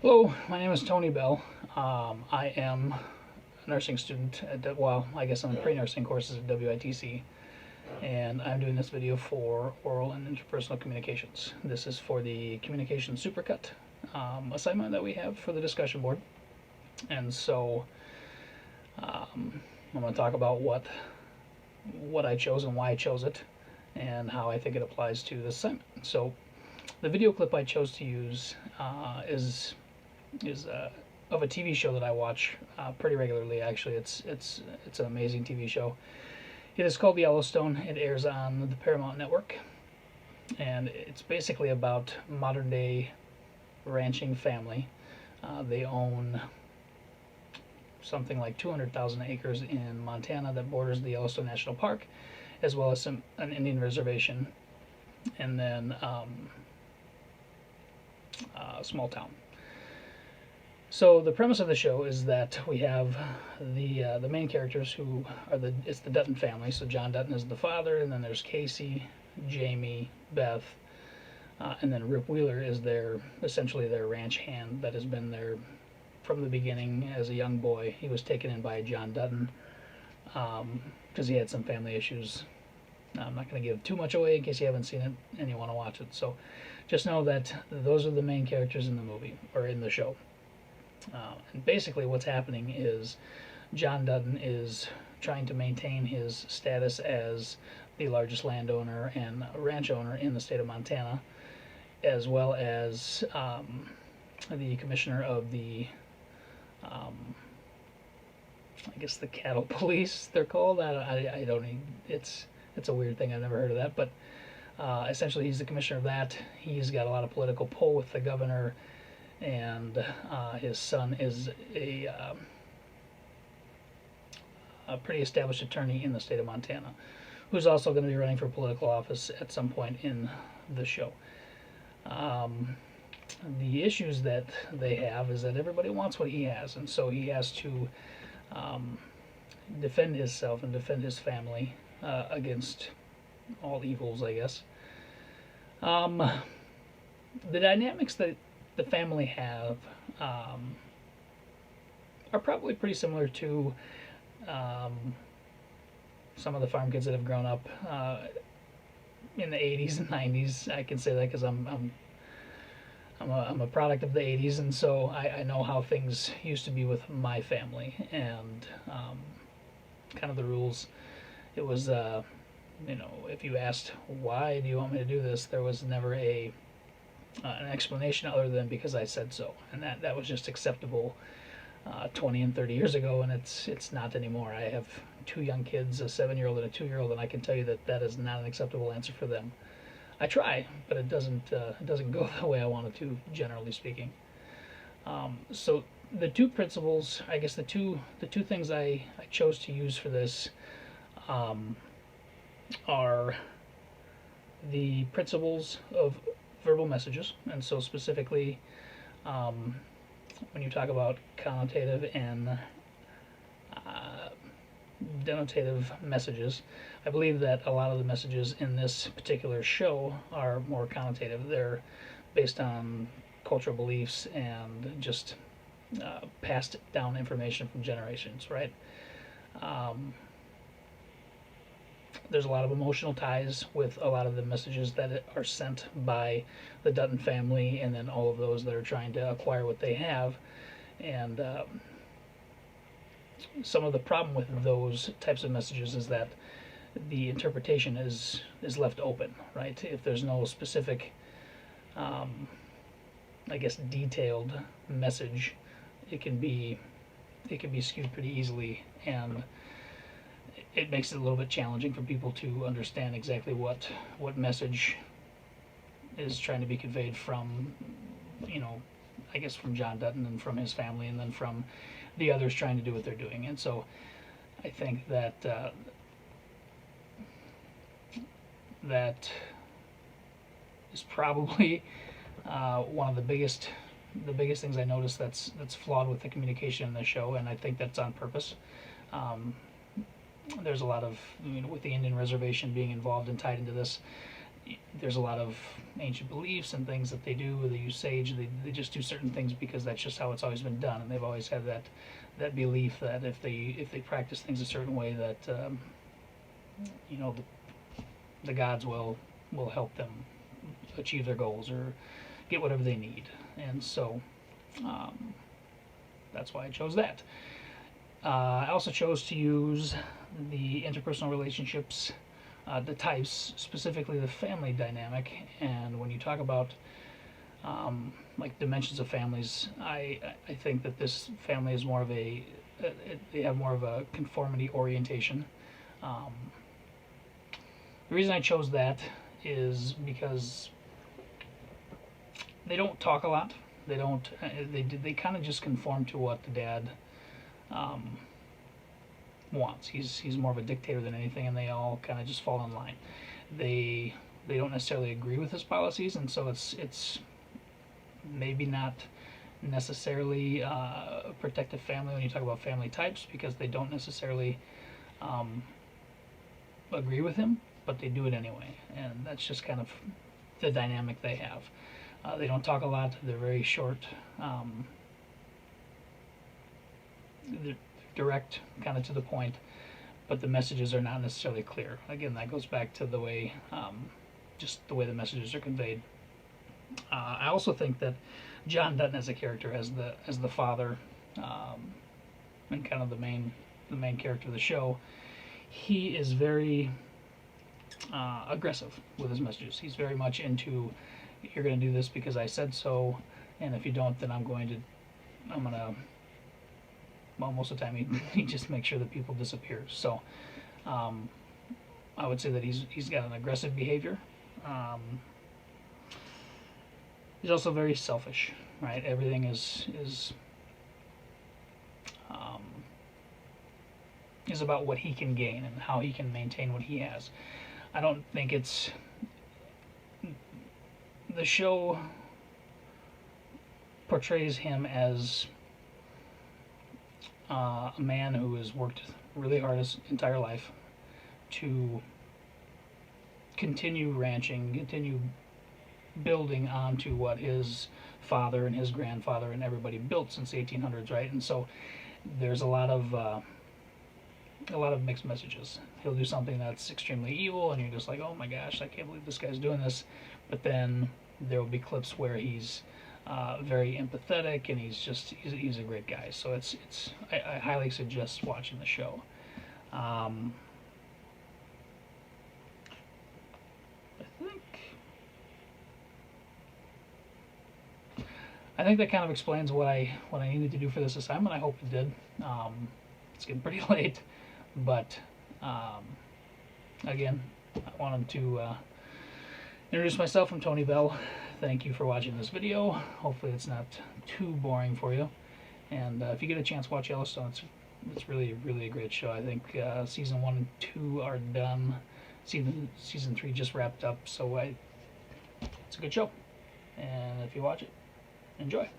Hello, my name is Tony Bell. I am a nursing student well, I guess I'm in pre-nursing courses at WITC, and I'm doing this video for oral and interpersonal communications. This is for the communication supercut assignment that we have for the discussion board, and so I'm going to talk about what I chose and why I chose it, and how I think it applies to this assignment. So, the video clip I chose to use is of a TV show that I watch pretty regularly. Actually, it's an amazing TV show. It is called Yellowstone. It airs on the Paramount Network, and it's basically about modern day ranching family. They own something like 200,000 acres in Montana that borders the Yellowstone National Park, as well as an Indian reservation, and then a small town. So the premise of the show is that we have the main characters who are it's the Dutton family. So John Dutton is the father, and then there's Casey, Jamie, Beth, and then Rip Wheeler is essentially their ranch hand that has been there from the beginning as a young boy. He was taken in by John Dutton because he had some family issues. I'm not going to give too much away in case you haven't seen it and you want to watch it. So just know that those are the main characters in the movie or in the show. And basically what's happening is John Dutton is trying to maintain his status as the largest landowner and ranch owner in the state of Montana, as well as the commissioner of the, I guess the cattle police they're called. I don't even, it's a weird thing. I've never heard of that, but essentially he's the commissioner of that. He's got a lot of political pull with the governor, and his son is a pretty established attorney in the state of Montana, who's also going to be running for political office at some point in the show. The issues that they have is that everybody wants what he has, and so he has to defend himself and defend his family against all evils, I guess. The dynamics that the family have are probably pretty similar to some of the farm kids that have grown up in the 80s and 90s. I can say that because I'm a product of the 80s, and so I know how things used to be with my family, and kind of the rules. It was, if you asked, why do you want me to do this, there was never an explanation other than because I said so, and that was just acceptable 20 and 30 years ago, and it's not anymore. I have two young kids, a 7-year-old and a 2-year-old, and I can tell you that is not an acceptable answer for them. I try, but it doesn't go the way I want it to, generally speaking. So the two principles, I guess the two things I chose to use for this are the principles of verbal messages, and so specifically when you talk about connotative and denotative messages, I believe that a lot of the messages in this particular show are more connotative. They're based on cultural beliefs and just passed down information from generations, right? There's a lot of emotional ties with a lot of the messages that are sent by the Dutton family, and then all of those that are trying to acquire what they have. And some of the problem with those types of messages is that the interpretation is left open, right? If there's no specific, I guess, detailed message, it can be skewed pretty easily, and it makes it a little bit challenging for people to understand exactly what message is trying to be conveyed from, I guess from John Dutton and from his family, and then from the others trying to do what they're doing. And so I think that that is probably one of the biggest things I noticed that's flawed with the communication in the show, and I think that's on purpose. There's a lot of, with the Indian reservation being involved and tied into this, there's a lot of ancient beliefs and things that they do. They use sage. They just do certain things because that's just how it's always been done, and they've always had that belief that if they practice things a certain way, that you know, the gods will help them achieve their goals or get whatever they need. And so that's why I chose that. I also chose to use the interpersonal relationships, the types, specifically the family dynamic. And when you talk about like dimensions of families, I think that this family is more of they have more of a conformity orientation. The reason I chose that is because they don't talk a lot. They don't. They kind of just conform to what the dad wants. He's more of a dictator than anything, and they all kind of just fall in line. They don't necessarily agree with his policies, and so it's maybe not necessarily a protective family when you talk about family types, because they don't necessarily agree with him, but they do it anyway, and that's just kind of the dynamic they have. They don't talk a lot. They're very short. They're direct, kind of to the point, but the messages are not necessarily clear. Again, that goes back to the way, just the way the messages are conveyed. I also think that John Dutton as a character, as the father, and kind of the main character of the show, he is very aggressive with his messages. He's very much into, you're going to do this because I said so, and if you don't, then I'm gonna, well, most of the time he just makes sure that people disappear. So I would say that he's got an aggressive behavior. He's also very selfish, right? Everything is about what he can gain and how he can maintain what he has. I don't think it's, the show portrays him as a man who has worked really hard his entire life to continue ranching, continue building onto what his father and his grandfather and everybody built since the 1800s, right? And so there's a lot of mixed messages. He'll do something that's extremely evil, and you're just like, oh my gosh, I can't believe this guy's doing this. But then there will be clips where he's very empathetic, and he's a great guy. So I highly suggest watching the show. I think that kind of explains what I needed to do for this assignment. I hope it did. It's getting pretty late, but again, I wanted to introduce myself. I'm Tony Bell. Thank you for watching this video. Hopefully it's not too boring for you. And if you get a chance, watch Yellowstone. It's really, really a great show. I think season 1 and 2 are done. Season 3 just wrapped up, so it's a good show. And if you watch it, enjoy.